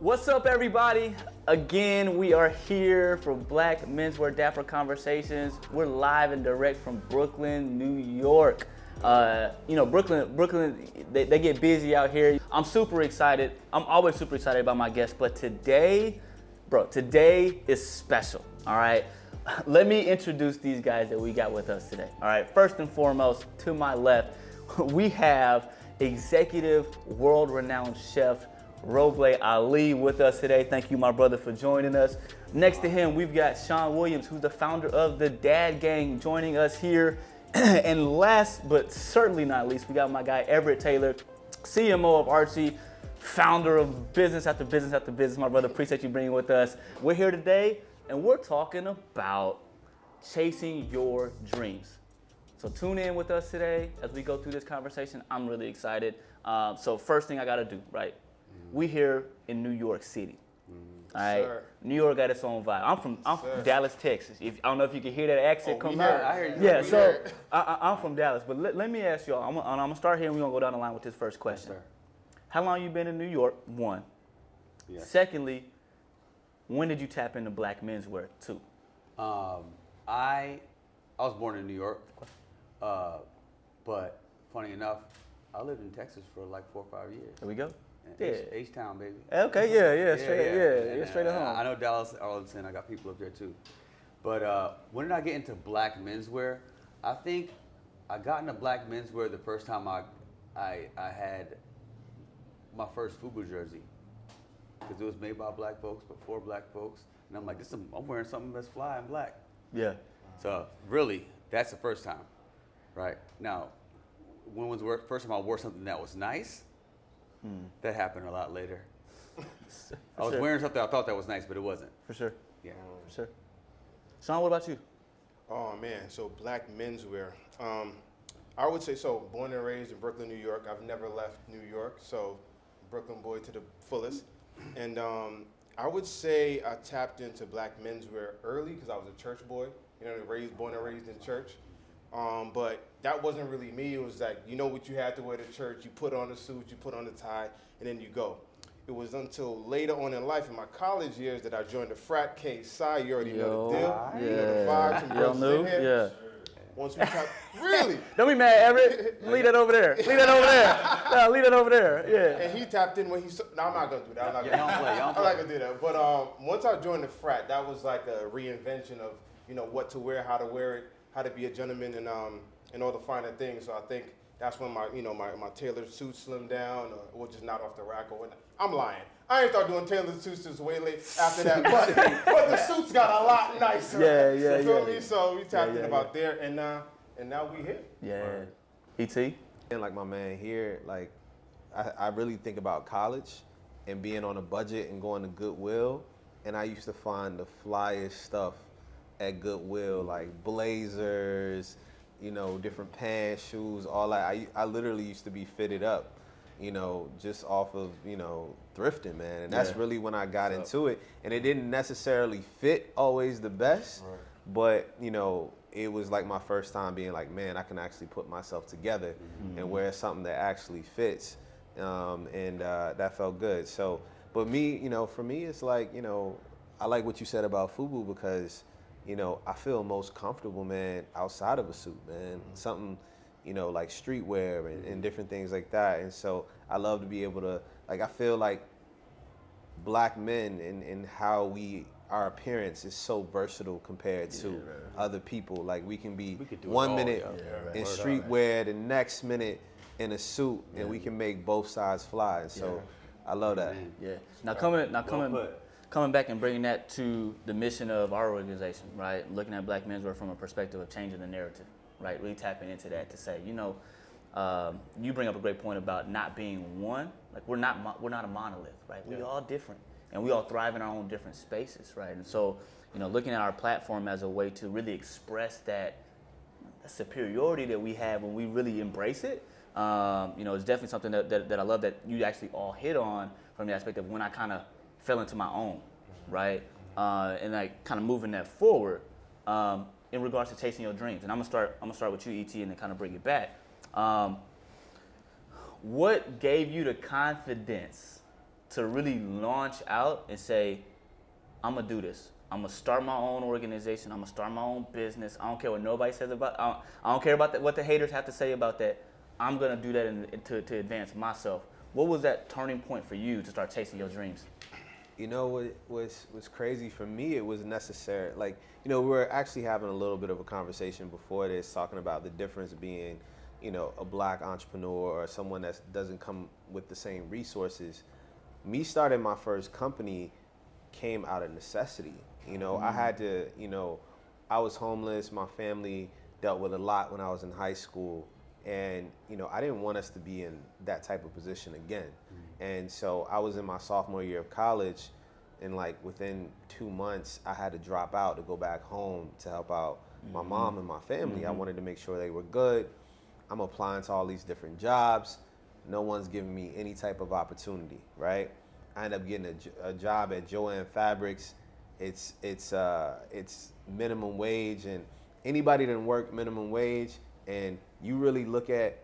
What's up, everybody? Again, we are here for Black Menswear Dapper Conversations. We're live and direct from Brooklyn, New York. Brooklyn, they get busy out here. I'm super excited. I'm always super excited about my guests, but today is special, all right? Let me introduce these guys that we got with us today, all right? First and foremost, to my left, we have executive world-renowned chef Roble Ali with us today. Thank you, my brother, for joining us. Next to him, we've got Sean Williams, who's the founder of the Dad Gang, joining us here. And last but certainly not least, we got my guy Everette Taylor, CMO of Artsy, founder of business after business after business. My brother, appreciate you being with us. We're here today, and we're talking about chasing your dreams. So tune in with us today as we go through this conversation. I'm really excited. So first thing I gotta do, right? We here in New York City. All right, sir. New York got its own vibe. I'm from Dallas, Texas. I don't know if you can hear that accent come out. I hear you. Yeah, so I'm from Dallas. But let me ask y'all. I'm gonna start here and we're gonna go down the line with this first question. Yes, how long you been in New York? One. Yes. Secondly, when did you tap into Black Menswear? Two. I was born in New York, but funny enough, I lived in Texas for like 4 or 5 years. There we go. H-Town, baby. Okay, straight at home. I know Dallas, Arlington. I got people up there too. But when did I get into Black Menswear? I think I got into Black Menswear the first time I had my first FUBU jersey, because it was made by black folks, but for black folks, and I'm like, I'm wearing something that's fly and black. Yeah. So really, that's the first time, right? Now, when was the first time I wore something that was nice? That happened a lot later. I was wearing something I thought that was nice, but it wasn't. For sure. Yeah. For sure. Sean, what about you? Oh man, so Black Menswear. I would say so. Born and raised in Brooklyn, New York. I've never left New York, so Brooklyn boy to the fullest. And I would say I tapped into Black Menswear early because I was a church boy. Born and raised in church. But that wasn't really me. It was like, you know what you had to wear to church. You put on the suit, you put on the tie, and then you go. It was until later on in life, in my college years, that I joined the frat K Psi. You already know the deal. Yeah. You know the vibes and girls in here. Yeah. Once we tapped, really? Don't be mad, Everett. Leave that over there. Leave that over there. Yeah. And he tapped in when he. No, I'm not gonna do that. I'm not gonna do that. But once I joined the frat, that was like a reinvention of what to wear, how to wear it, how to be a gentleman, and all the finer things. So I think that's when my tailored suits slimmed down, or just not off the rack or whatnot. I'm lying. I ain't start doing tailored suits till way late after that, but the suits got a lot nicer. Yeah. You feel me? So we tapped in about there, and now we here. Yeah. E.T.? And like my man here, like I really think about college and being on a budget and going to Goodwill, and I used to find the flyest stuff at Goodwill, like blazers, different pants, shoes, all that. I literally used to be fitted up, just off of, thrifting, man. And that's really when I got into it. And it didn't necessarily fit always the best, but, it was like my first time being like, man, I can actually put myself together and wear something that actually fits. And that felt good. So, but me, for me, it's like, I like what you said about FUBU because, I feel most comfortable, man, outside of a suit, man. Something, like streetwear and different things like that. And so I love to be able to, I feel like black men and how our appearance is so versatile compared to other people. Like we can be 1 minute in streetwear, the next minute in a suit, and we can make both sides fly. And so I love that. Yeah. Now coming back and bringing that to the mission of our organization, right? Looking at Black Menswear from a perspective of changing the narrative, right? Really tapping into that to say, you bring up a great point about not being one. Like we're not a monolith, right? We all different, and we all thrive in our own different spaces, right? And so, looking at our platform as a way to really express that superiority that we have when we really embrace it, it's definitely something that I love that you actually all hit on from the aspect of when I kind of fell into my own, right? And like kind of moving that forward in regards to chasing your dreams. And I'm gonna start with you, ET, and then kind of bring it back. What gave you the confidence to really launch out and say, I'm gonna do this. I'm gonna start my own organization. I'm gonna start my own business. I don't care what nobody says about. I don't care about what the haters have to say about that. I'm gonna do that to advance myself. What was that turning point for you to start chasing your dreams? You know what was crazy for me? It was necessary. Like, you know, we were actually having a little bit of a conversation before this, talking about the difference being, you know, a black entrepreneur or someone that doesn't come with the same resources. Me starting my first company came out of necessity. You know, I had to, you know, I was homeless. My family dealt with a lot when I was in high school. And, you know, I didn't want us to be in that type of position again. And so I was in my sophomore year of college, and like within 2 months, I had to drop out to go back home to help out my mom and my family. I wanted to make sure they were good. I'm applying to all these different jobs. No one's giving me any type of opportunity, right? I ended up getting a job at Joann Fabrics. It's minimum wage, and anybody that work minimum wage, and you really look at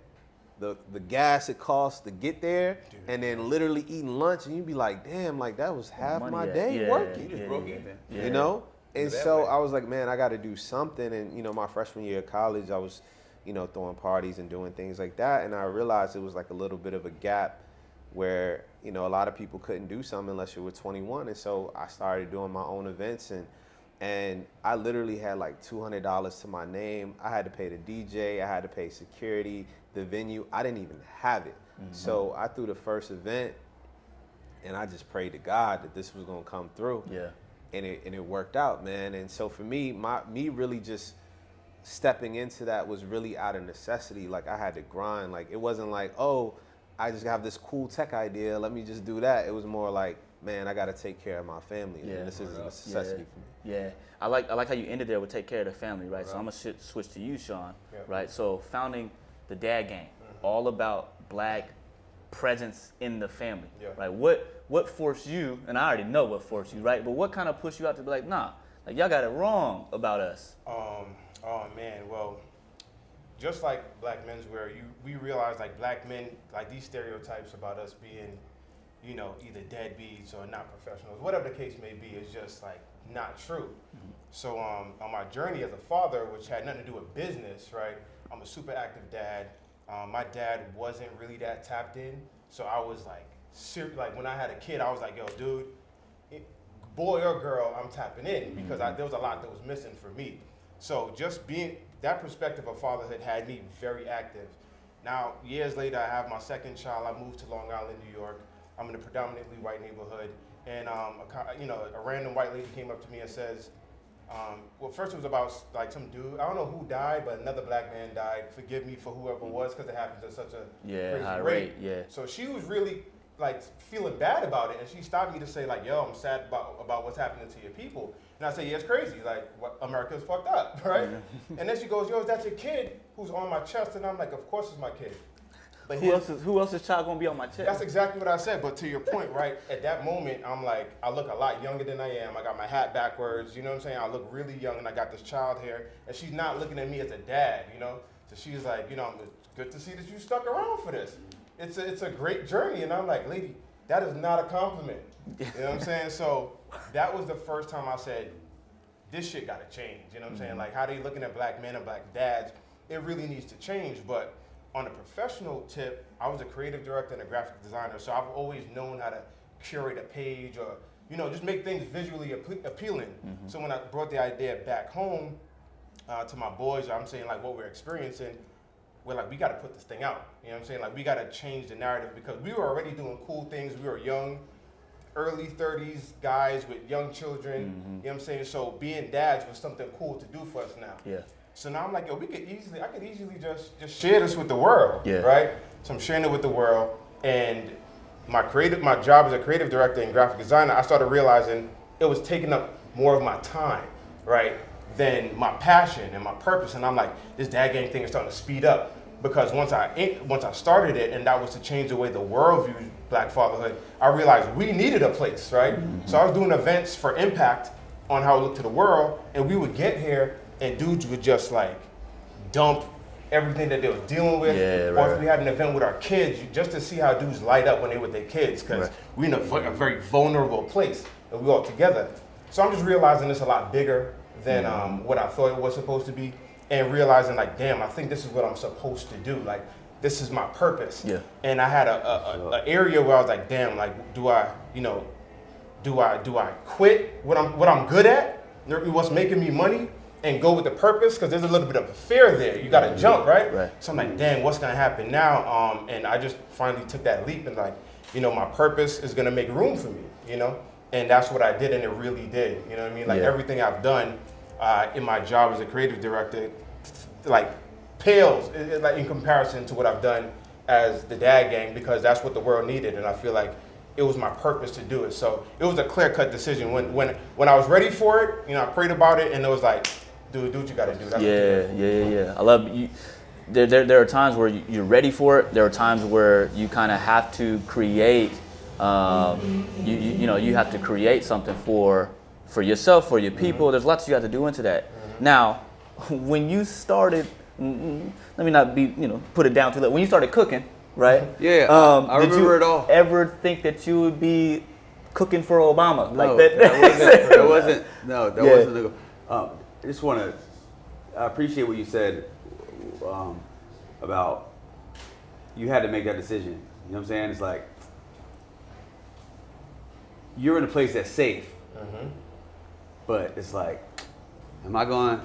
the gas it costs to get there, and then literally eating lunch, and you'd be like, damn, like that was half my day working. You just broke even. You know? And so I was like, man, I got to do something. And, you know, my freshman year of college, I was, you know, throwing parties and doing things like that. And I realized it was like a little bit of a gap where, you know, a lot of people couldn't do something unless you were 21. And so I started doing my own events, and I literally had like $200 to my name. I had to pay the DJ, I had to pay security, the venue. I didn't even have it. So I threw the first event, and I just prayed to God that this was gonna come through. Yeah. And it worked out, man. And so for me, me really just stepping into that was really out of necessity. Like I had to grind. Like it wasn't like, oh, I just have this cool tech idea, let me just do that. It was more like, man, I gotta take care of my family. And this is a necessity for me. Yeah, I like how you ended there with take care of the family, right? So I'm gonna switch to you, Sean, right? So founding the Dad Gang, all about black presence in the family, right? What forced you, and I already know what forced you, right? But what kind of pushed you out to be like, nah, like y'all got it wrong about us? Oh man, well, just like Black Menswear, we realize like black men, like these stereotypes about us being, you know, either deadbeats or not professionals, whatever the case may be, is just like not true. So on my journey as a father, which had nothing to do with business, right? I'm a super active dad. My dad wasn't really that tapped in, so I was like when I had a kid, I was like, yo, dude, boy or girl, I'm tapping in, because there was a lot that was missing for me. So just being that perspective of fatherhood had me very active. Now, years later, I have my second child. I moved to Long Island, New York. I'm in a predominantly white neighborhood, and a random white lady came up to me and says, well, first it was about like some dude, I don't know who died, but another black man died. Forgive me for whoever it was, because it happens at such a crazy high rate. Yeah. So she was really like feeling bad about it, and she stopped me to say like, yo, I'm sad about what's happening to your people. And I say, yeah, it's crazy. Like, America's fucked up, right? And then she goes, yo, is that your kid who's on my chest? And I'm like, of course it's my kid. But who else's child gonna be on my chest? That's exactly what I said. But to your point, right? At that moment, I'm like, I look a lot younger than I am. I got my hat backwards. You know what I'm saying? I look really young, and I got this child here, and she's not looking at me as a dad. You know, so she's like, you know, it's good to see that you stuck around for this. It's a great journey, and I'm like, lady, that is not a compliment. You know what I'm saying? So that was the first time I said, this shit gotta change. You know what I'm saying? Like, how they looking at black men and black dads, it really needs to change. But on a professional tip, I was a creative director and a graphic designer, so I've always known how to curate a page or, you know, just make things visually appealing. So when I brought the idea back home to my boys, I'm saying like what we're experiencing, we're like, we gotta put this thing out. You know what I'm saying? Like, we gotta change the narrative, because we were already doing cool things. We were young, early 30s guys with young children. You know what I'm saying? So being dads was something cool to do for us now. Yeah. So now I'm like, yo, I could easily just share this with the world, right? So I'm sharing it with the world, and my job as a creative director and graphic designer, I started realizing it was taking up more of my time, right, than my passion and my purpose. And I'm like, this Dad Gang thing is starting to speed up, because once I started it, and that was to change the way the world views black fatherhood, I realized we needed a place, right? So I was doing events for impact on how it looked to the world, and we would get here, and dudes would just like dump everything that they was dealing with, or if we had an event with our kids, just to see how dudes light up when they with their kids, because we're in a very vulnerable place, and we all together. So I'm just realizing it's a lot bigger than what I thought it was supposed to be, and realizing like, damn, I think this is what I'm supposed to do. Like, this is my purpose. Yeah. And I had a area where I was like, damn, like, do I quit what I'm good at, what's making me money, and go with the purpose? Because there's a little bit of a fear there. You got to jump, right? So I'm like, dang, what's gonna happen now? And I just finally took that leap, and like, my purpose is gonna make room for me, and that's what I did, and it really did. You know what I mean? Like everything I've done in my job as a creative director, like pales like in comparison to what I've done as the Dad Gang, because that's what the world needed, and I feel like it was my purpose to do it. So it was a clear-cut decision. When I was ready for it, I prayed about it, and it was like, dude, do what you got to do. That's Yeah. I love you. There are times where you're ready for it. There are times where you kind of have to create. You have to create something for yourself, for your people. There's lots you have to do into that. Now, when you started, let me not be put it down too low. When you started cooking, right? Yeah. I remember it all. Ever think that you would be cooking for Obama? No, like that? That wasn't. I just want to. I appreciate what you said about you had to make that decision. You know what I'm saying? It's like you're in a place that's safe, but it's like, am I going to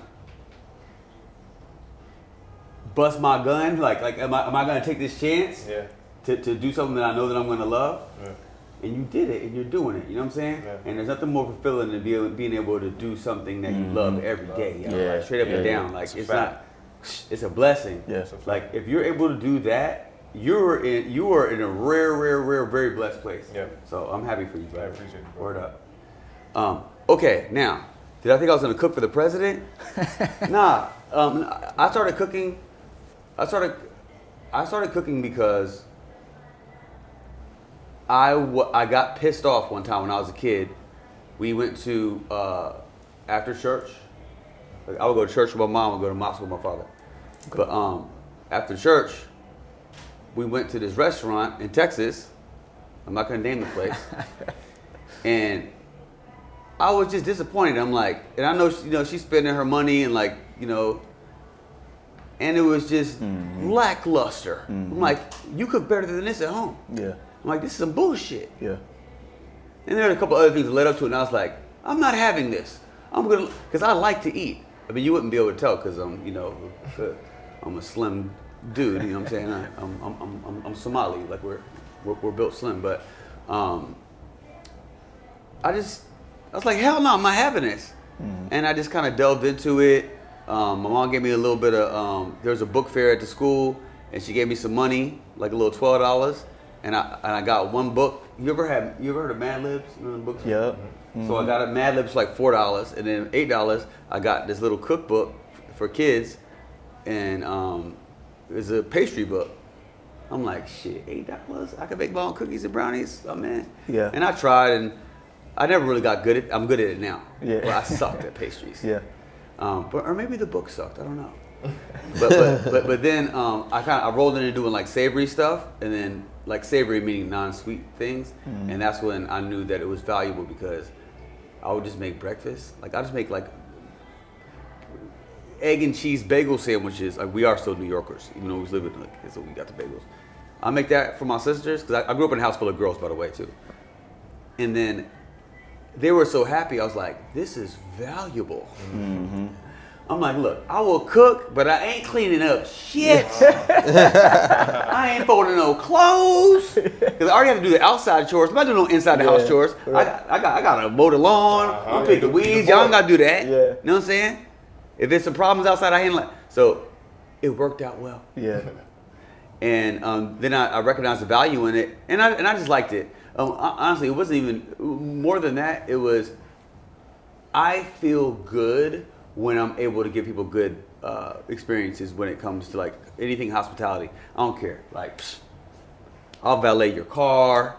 bust my gun? Like, am I going to take this chance to do something that I know that I'm going to love? Yeah. And you did it, and you're doing it. You know what I'm saying? Yeah. And there's nothing more fulfilling than being able to do something that you love every day. Like straight up and down. Like it's a blessing. Yeah. Like if you're able to do that, you are in a rare, very blessed place. Yeah. So I'm happy for you, bro. I appreciate it, bro. Word up. Okay, now, did I think I was going to cook for the president? Nah. I started cooking. I started cooking because I got pissed off one time when I was a kid. We went to after church. I would go to church with my mom. I would go to mosque with my father. Okay. But after church, we went to this restaurant in Texas. I'm not gonna name the place. And I was just disappointed. I'm like, and I know she's spending her money and like and it was just lackluster. I'm like, you cook better than this at home. Yeah. I'm like, this is some bullshit. Yeah. And there were a couple other things that led up to it, and I was like, I'm not having this. Because I like to eat. I mean, you wouldn't be able to tell because I'm a slim dude. You know what I'm saying? I'm Somali. Like we're built slim, but I was like, hell no, I'm not having this. And I just kind of delved into it. My mom gave me a little bit of. There was a book fair at the school, and she gave me some money, like a little $12. And I got one book. You ever heard of Mad Libs? You know the books? Yeah. So I got a Mad Libs for like $4, and then $8 I got this little cookbook for kids, and it was a pastry book. I'm like, shit, $8? I could make my own cookies and brownies? Oh man. Yeah. And I tried, and I never really got good at. I'm good at it now. Yeah. But I sucked at pastries. Yeah. Or maybe the book sucked. I don't know. But then I rolled into doing like savory stuff, and then like savory meaning non-sweet things, and that's when I knew that it was valuable because I would just make breakfast. Like I just make like egg and cheese bagel sandwiches. Like we are still New Yorkers, even though we live in so we got the bagels. I make that for my sisters because I grew up in a house full of girls, by the way, too. And then they were so happy. I was like, this is valuable. Mm-hmm. I'm like, look, I will cook, but I ain't cleaning up shit. I ain't folding no clothes. Because I already have to do the outside chores. I'm not doing no inside the house chores. Right. I got to mow the lawn. I'm picking weeds. Y'all don't got to do that. Yeah. You know what I'm saying? If there's some problems outside, I handle it. So it worked out well. Yeah. And then I recognized the value in it. And I just liked it. Honestly, it wasn't even more than that. It was, I feel good when I'm able to give people good experiences when it comes to like anything hospitality. I don't care. Like, I'll valet your car. You know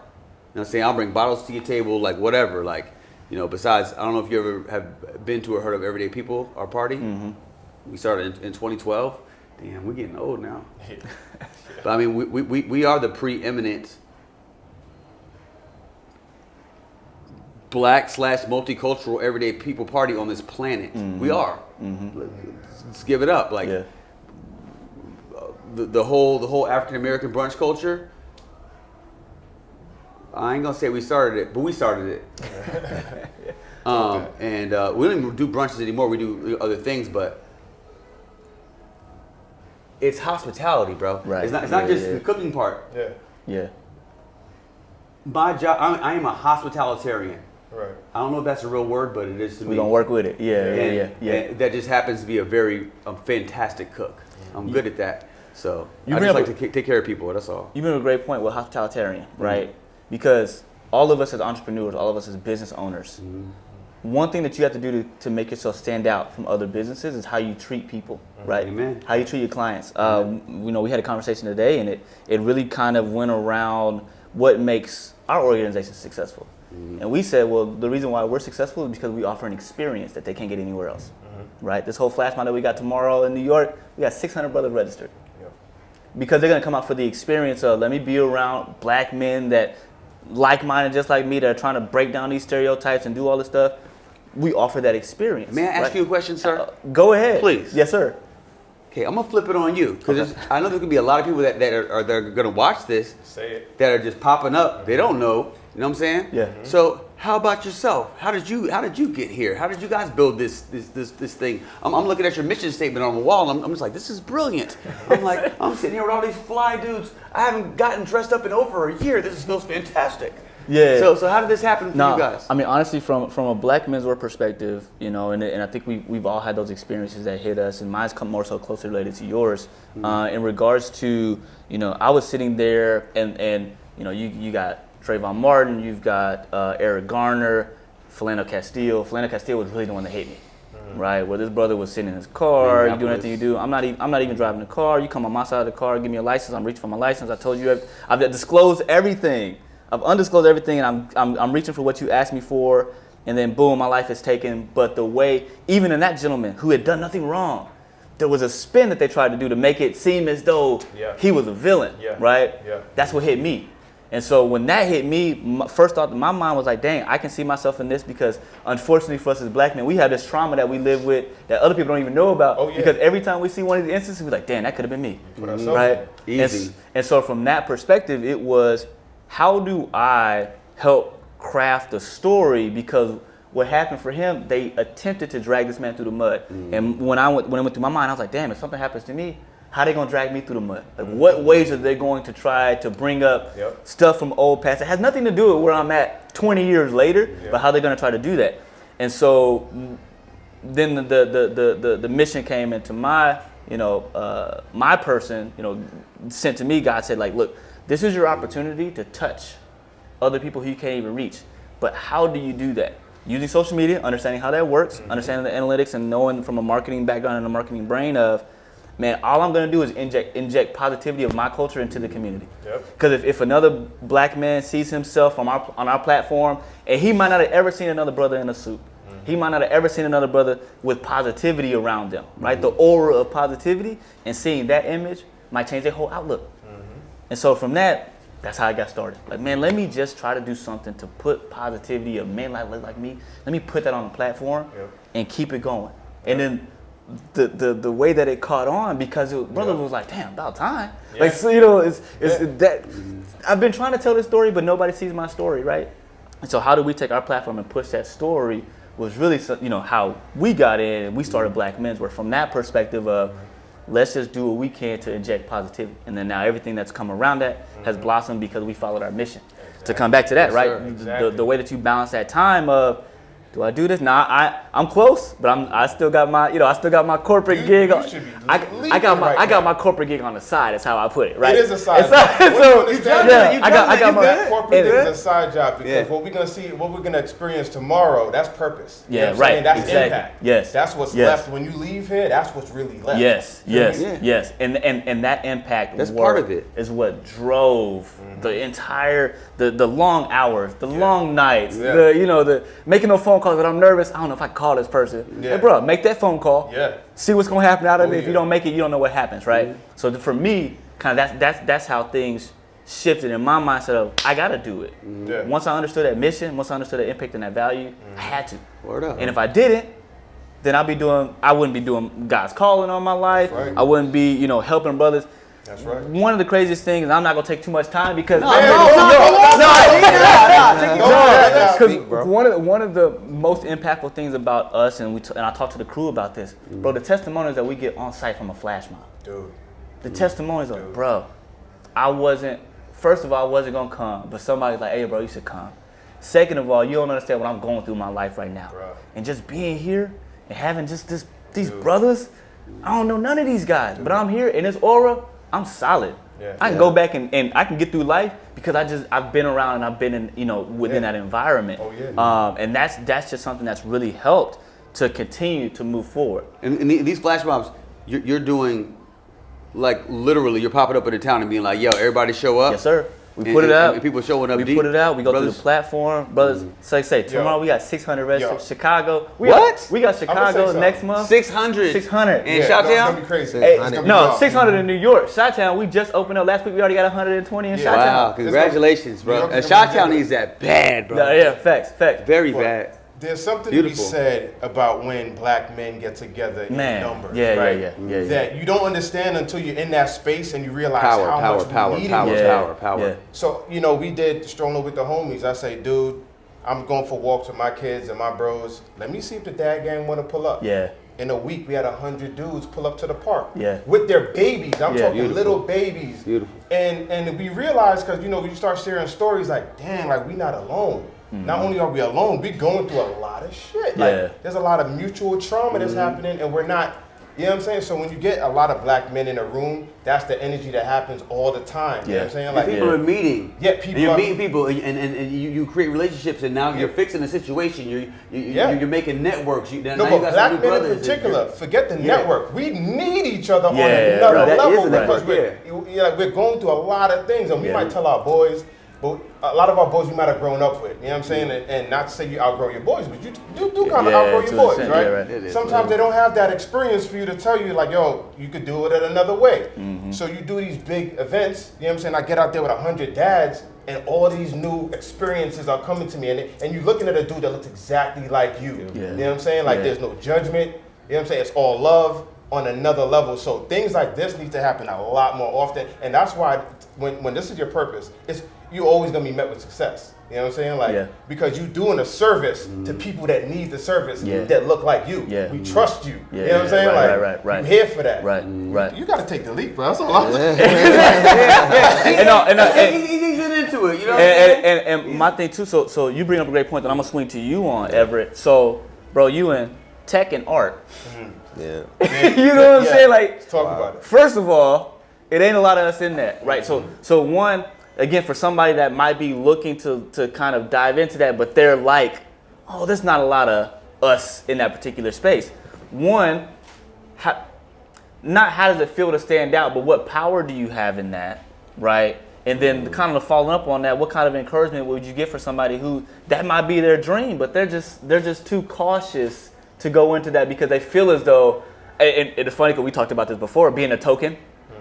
what I'm saying? I'll bring bottles to your table, like whatever. Like, besides, I don't know if you ever have been to or heard of Everyday People, our party. Mm-hmm. We started in 2012. Damn, we're getting old now. But I mean, we are the preeminent black / multicultural everyday people party on this planet. Mm-hmm. We are. Mm-hmm. Let's give it up. Like the whole African American brunch culture. I ain't gonna say we started it, but we started it. And we don't even do brunches anymore. We do other things, but it's hospitality, bro. Right. It's not just the cooking part. Yeah. Yeah. My job, I am a hospitalitarian. Right. I don't know if that's a real word, but it is to me. We're gonna work with it. Yeah. And that just happens to be a very fantastic cook. I'm good at that. So You I bring just up like to take care of people. That's all. You bring up a great point with hospitalitarian, right? Because all of us as entrepreneurs, all of us as business owners, one thing that you have to do to make yourself stand out from other businesses is how you treat people, right? Amen. How you treat your clients. We had a conversation today, and it really kind of went around what makes our organization successful. And we said, well, the reason why we're successful is because we offer an experience that they can't get anywhere else, right? This whole flash mob that we got tomorrow in New York, we got 600 brothers registered. Because they're gonna come out for the experience of, let me be around black men that like-minded just like me, that are trying to break down these stereotypes and do all this stuff. We offer that experience. May I ask you a question, sir? Go ahead. Please. Yes, sir. Okay, I'm gonna flip it on you because I know there's gonna be a lot of people that are gonna watch this. Say it. That are just popping up. They don't know. You know what I'm saying? Yeah. So how about yourself? How did you get here? How did you guys build this thing? I'm looking at your mission statement on the wall, and I'm just like, this is brilliant. I'm sitting here with all these fly dudes. I haven't gotten dressed up in over a year. This feels fantastic. Yeah. So how did this happen for you guys? I mean, honestly, from a black menswear perspective, and I think we've all had those experiences that hit us, and mine's come more so closely related to yours. In regards to, I was sitting there, and you got Trayvon Martin, you've got Eric Garner, Philando Castile. Philando Castile was really the one that hit me, right? Where this brother was sitting in his car, you doing everything you do. I'm not even driving the car. You come on my side of the car, give me a license. I'm reaching for my license. I told you, I've disclosed everything. I've undisclosed everything, and I'm reaching for what you asked me for, and then boom, my life is taken. But the way, even in that gentleman who had done nothing wrong, there was a spin that they tried to do to make it seem as though he was a villain, right? Yeah. That's what hit me. And so when that hit me, first thought in my mind was like, dang, I can see myself in this, because unfortunately for us as black men, we have this trauma that we live with that other people don't even know about. Because every time we see one of these instances, we're like, damn, that could have been me, right? Easy. And so from that perspective, it was, how do I help craft a story? Because what happened for him, they attempted to drag this man through the mud. And when it went through my mind, I was like, damn, if something happens to me, how are they gonna drag me through the mud? Like, what ways are they going to try to bring up stuff from old past? It has nothing to do with where I'm at 20 years later, but how they're gonna try to do that. And so then the mission came into my, my person, sent to me. God said, like, look, this is your opportunity to touch other people who you can't even reach. But how do you do that? Using social media, understanding how that works, understanding the analytics, and knowing from a marketing background and a marketing brain of, man, all I'm gonna do is inject positivity of my culture into the community. Because if another black man sees himself on our platform, and he might not have ever seen another brother in a suit, he might not have ever seen another brother with positivity around them, right? The aura of positivity, and seeing that image might change their whole outlook. And so from that's how I got started. Like, man, let me just try to do something to put positivity of men like me. Let me put that on the platform and keep it going. And then the way that it caught on, because brother was like, damn, about time. Like, so, it's that I've been trying to tell this story, but nobody sees my story, right? And so how do we take our platform and push that story was really, how we got in, and we started Black Menswear from that perspective of, let's just do what we can to inject positivity. And then now everything that's come around that has blossomed because we followed our mission. To come back to that, right? The way that you balance that time of, do I do this? Nah, I'm close, but I still got my, I still got my corporate gig. I got my corporate gig on the side. That's how I put it, right? It is a side job. I got my corporate gig is a side job, because what we're gonna see, what we're gonna experience tomorrow, that's purpose. That's exactly. Impact. Yes. That's what's left when you leave here. That's what's really left. Yes. And that impact. That's part of it. Is what drove the entire the long hours, the long nights, the making no phone calls, but I'm nervous. I don't know if I can call this person. Yeah. Hey, bro, make that phone call. Yeah. See what's gonna happen out of it. If yeah. you don't make it, you don't know what happens, right? So for me, kind of that's how things shifted in my mindset of I gotta do it. Yeah. Once I understood that mission, once I understood that impact and that value, I had to. Word up. And if I didn't, then I wouldn't be doing God's calling on my life. Right. I wouldn't be, helping brothers. That's right. One of the craziest things, and I'm not gonna take too much time because because one of the most impactful things about us, and I talked to the crew about this, bro. The testimonies that we get on site from a flash mob. Dude. The testimonies of, bro, first of all, I wasn't gonna come, but somebody's like, hey, bro, you should come. Second of all, you don't understand what I'm going through in my life right now. Bro. And just being here and having just these brothers, I don't know none of these guys, but I'm here in this aura, I'm solid. Yeah. I can go back and I can get through life because I've been around and I've been in, within that environment. Oh, yeah. And that's just something that's really helped to continue to move forward. And these flash mobs, you're doing, like, literally, you're popping up in the town and being like, yo, everybody show up. Yes, sir. We put it out. And people showing up We deep. put it out. We go through Brothers. the platform. Brothers, so like I say, tomorrow we got 600 registered. Yo. Chicago. We What? Got, we got Chicago something. next month. 600. 600. In Yeah, no, it's Chi-Town? gonna be crazy. Hey, It's gonna be no, wild. 600 in New York. Chi-Town, we just opened up. Last week we already got 120 in Yeah. Chi-Town. Wow, congratulations, New bro. York And is gonna be Chi-Town good. needs that bad, bro. Yeah, facts. Very But bad. There's something Beautiful. to be said about when black men get together in Man. numbers, Yeah, right? yeah. That you don't understand until you're in that space and you realize Power, how power, much power, we need power, each Yeah. other. power. Yeah. So, we did Strolling with the Homies. I say, dude, I'm going for walks with my kids and my bros. Let me see if the dad gang want to pull up. Yeah. In a week, we had 100 dudes pull up to the park. Yeah. With their babies. I'm Yeah. talking Beautiful. little babies. Beautiful. And we realized, because, you start sharing stories like, damn, like, we not alone. Not only are we alone, we going through a lot of shit. Like, Yeah. there's a lot of mutual trauma that's happening, and we're not, you know what I'm saying? So when you get a lot of black men in a room, that's the energy that happens all the time. You know what I'm saying? And Like, people are meeting. Yeah, people And you're are- meeting people, and you create relationships, and now you're fixing the situation. You're making networks. Now No, you but got black some new men in brothers. particular, forget the Yeah. network. We need each other on Yeah, another right. That level is a because network, we're going through a lot of things, and we Yeah. might tell our boys, but a lot of our boys we might have grown up with. You know what I'm saying? And not to say you outgrow your boys, but you do kind of Yeah, outgrow to your an boys, extent, right? yeah, right. It is, Sometimes they don't have that experience for you to tell you, like, yo, you could do it another way. Mm-hmm. So you do these big events. You know what I'm saying? I get out there with 100 dads, and all these new experiences are coming to me, and you're looking at a dude that looks exactly like you. Yeah. You know what I'm saying? Like, Yeah. there's no judgment. You know what I'm saying? It's all love on another level. So things like this need to happen a lot more often, and that's why when this is your purpose, you're always gonna be met with success. You know what I'm saying? Like, Yeah. because you're doing a service to people that need the service Yeah. that look like you. Yeah. We trust you. Yeah, You know what I'm saying? right, Like, right. you're here for that. Right. You gotta take the leap, bro. That's all I'm saying. He's into it, you know. And my thing too. So you bring up a great point that I'm gonna swing to you on, Everett. So, bro, you in tech and art. Yeah. You know what I'm Yeah. saying? Like, Let's talk about it. first of all, it ain't a lot of us in that, right? So one, again, for somebody that might be looking to kind of dive into that, but they're like, oh, there's not a lot of us in that particular space. One, not how does it feel to stand out, but what power do you have in that, right? And then kind of following up on that, what kind of encouragement would you give for somebody who that might be their dream, but they're just too cautious to go into that because they feel as though, and it's funny because we talked about this before, being a token,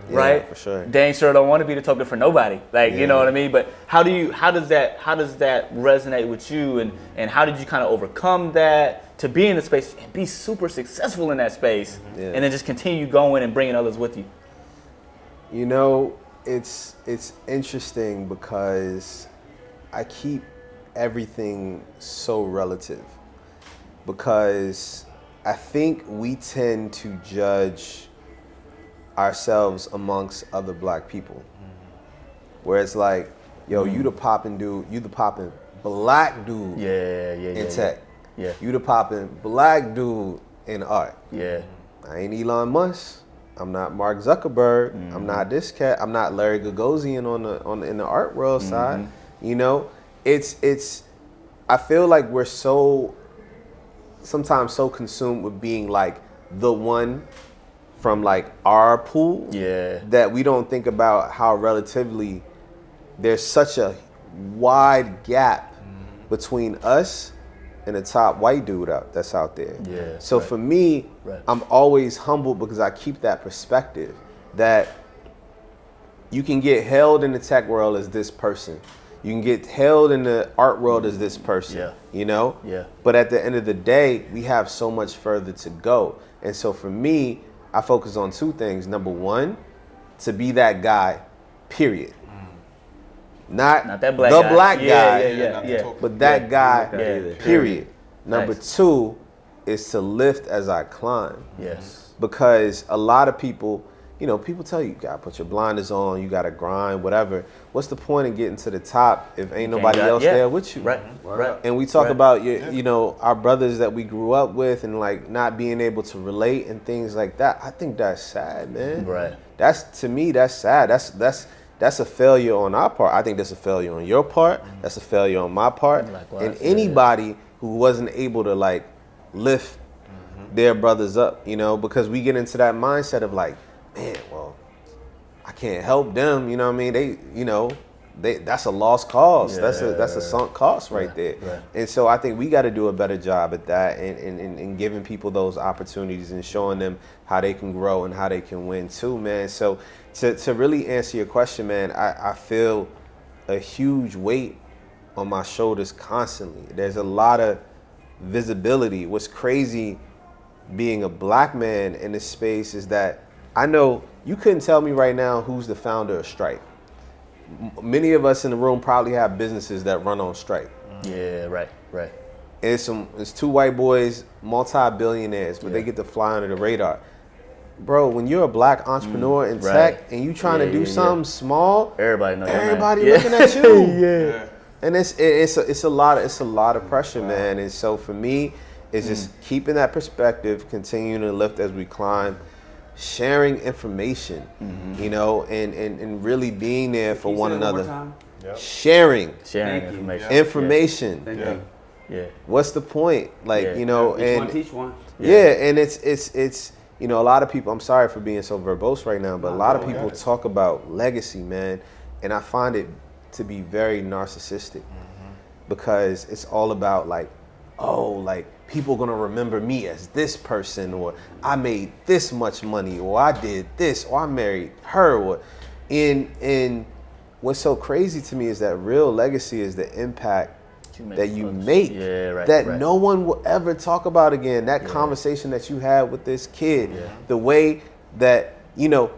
right? For sure. Dang sure don't want to be the token for nobody, like you know what I mean. But how does that resonate with you, and how did you kind of overcome that to be in the space and be super successful in that space, and then just continue going and bringing others with you? You know, it's interesting because I keep everything so relative, because I think we tend to judge ourselves amongst other black people, where it's like, yo, you the poppin' dude, you the poppin' black dude in tech. Yeah. You the poppin' black dude in art. Yeah. I ain't Elon Musk. I'm not Mark Zuckerberg. I'm not this cat. I'm not Larry Gagosian in the art world side. You know, it's. I feel like we're sometimes so consumed with being like the one from like our pool that we don't think about how relatively there's such a wide gap between us and the top white dude that's out there. Yeah, So right. for me, Right. I'm always humbled because I keep that perspective that you can get held in the tech world as this person. You can get held in the art world as this person. Yeah. You know? Yeah. But at the end of the day, we have so much further to go. And so for me, I focus on two things. Number one, to be that guy, period. Not that black the guy. black guy, Yeah. but that guy, Yeah. period. Number Nice. two is to lift as I climb. Yes. Because a lot of people, you know, people tell you, you gotta put your blinders on, you gotta grind, whatever. What's the point of getting to the top if ain't nobody else there with you? Right. Right. And we talk Right. about, you know, our brothers that we grew up with and like not being able to relate and things like that. I think that's sad, man. Right. That's, to me, that's sad. That's a failure on our part. I think that's a failure on your part. That's a failure on my part. Likewise, And yeah. anybody who wasn't able to like lift their brothers up, you know, because we get into that mindset of like, man, well, I can't help them, you know what I mean? They, you know, that's a lost cause. That's a sunk cost right there. Right. And so I think we got to do a better job at that and giving people those opportunities and showing them how they can grow and how they can win too, man. So to really answer your question, man, I feel a huge weight on my shoulders constantly. There's a lot of visibility. What's crazy being a black man in this space is that I know you couldn't tell me right now who's the founder of Stripe. Many of us in the room probably have businesses that run on Stripe. Yeah. Right. Right. It's two white boys, multi-billionaires, but they get to fly under the radar. Bro, when you're a black entrepreneur in tech and you trying to do something small, Everybody knows. everybody looking at you. Yeah. And it's a lot of pressure, man. And so for me, it's just keeping that perspective, continuing to lift as we climb, sharing information, you know, and really being there for one another. Sharing information. Thank you. Yeah. What's the point? Like, you know, Each one and teach one. and it's you know, a lot of people, I'm sorry for being so verbose right now, but a lot of people talk about legacy, man, and I find it to be very narcissistic because it's all about like, oh, like people gonna remember me as this person, or I made this much money, or I did this, or I married her, or in what's so crazy to me is that real legacy is the impact that you make that no one will ever talk about again. That conversation that you had with this kid, the way that, you know,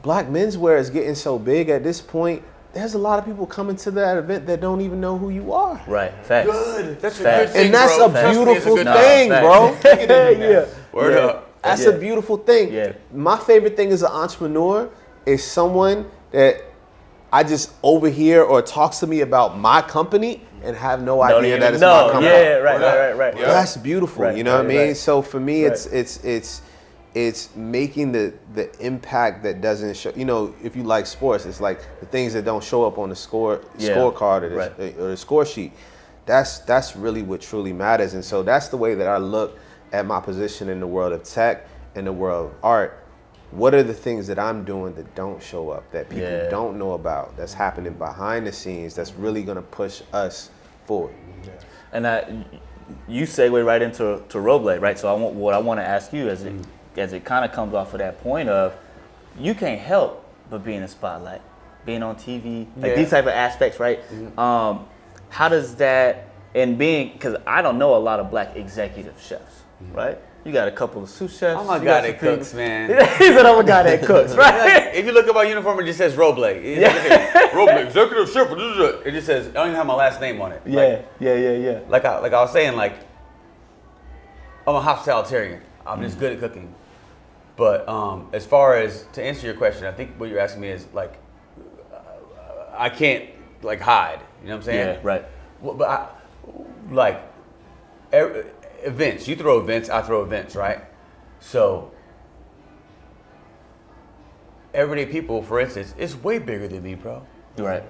Black Menswear is getting so big at this point, there's a lot of people coming to that event that don't even know who you are. Right. Facts. Good. That's Facts. a good thing, And that's bro. a beautiful That's thing, bro. Yeah. Word up. That's a beautiful thing. Yeah. My favorite thing as an entrepreneur is someone that I just overhear or talks to me about my company and have no idea that it's my company. Yeah. Right. Yeah. That's beautiful. Right, You know what I mean? right. So for me, Right. it's making the impact that doesn't show. You know, if you like sports, it's like the things that don't show up on the scorecard or the score sheet. That's really what truly matters. And so that's the way that I look at my position in the world of tech and the world of art. What are the things that I'm doing that don't show up, that people don't know about, that's happening behind the scenes, that's really going to push us forward? And you segue right into Roble, right? So what I want to ask you as it kind of comes off of that point of, you can't help but be in the spotlight, being on TV, like these type of aspects, right? How does that, and being, because I don't know a lot of Black executive chefs, right? You got a couple of sous chefs. I'm a guy that cooks, man. He said I'm a guy that cooks, right? If you look at my uniform, it just says Roble. Roble, executive chef. It just says, I don't even have my last name on it. Yeah. Like I was saying, like, I'm a hospitalitarian. I'm just good at cooking. But as far as, to answer your question, I think what you're asking me is, like, I can't, like, hide. You know what I'm saying? Yeah, right. But events. You throw events, I throw events, right? So, everyday people, for instance, it's way bigger than me, bro. Right.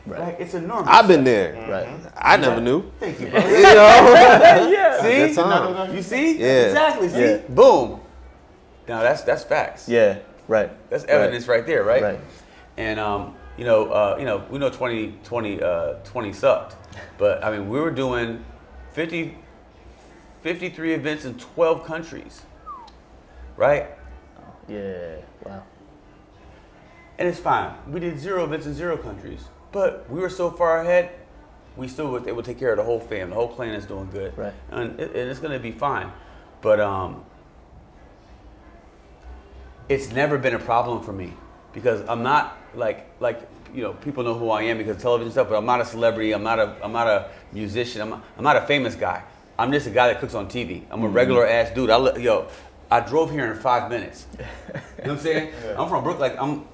Like, it's enormous. I've been there. Right. I never knew. Thank you, bro. You know? See? Good time. You see? Yeah. Exactly. See? Yeah. Boom. Now that's facts. Yeah. Right. That's evidence right there, right? Right. And we know 2020 sucked, but I mean we were doing 50 53 events in 12 countries, right? Yeah. Wow. And it's fine. We did 0 events in 0 countries, but we were so far ahead. We still was able to take care of the whole fam. The whole clan is doing good, Right. and it's gonna be fine. But it's never been a problem for me because I'm not like people know who I am because of television stuff. But I'm not a celebrity. I'm not a musician. I'm not a famous guy. I'm just a guy that cooks on TV. I'm a regular ass dude. I drove here in 5 minutes. You know what I'm saying? Yeah. I'm from Brooklyn.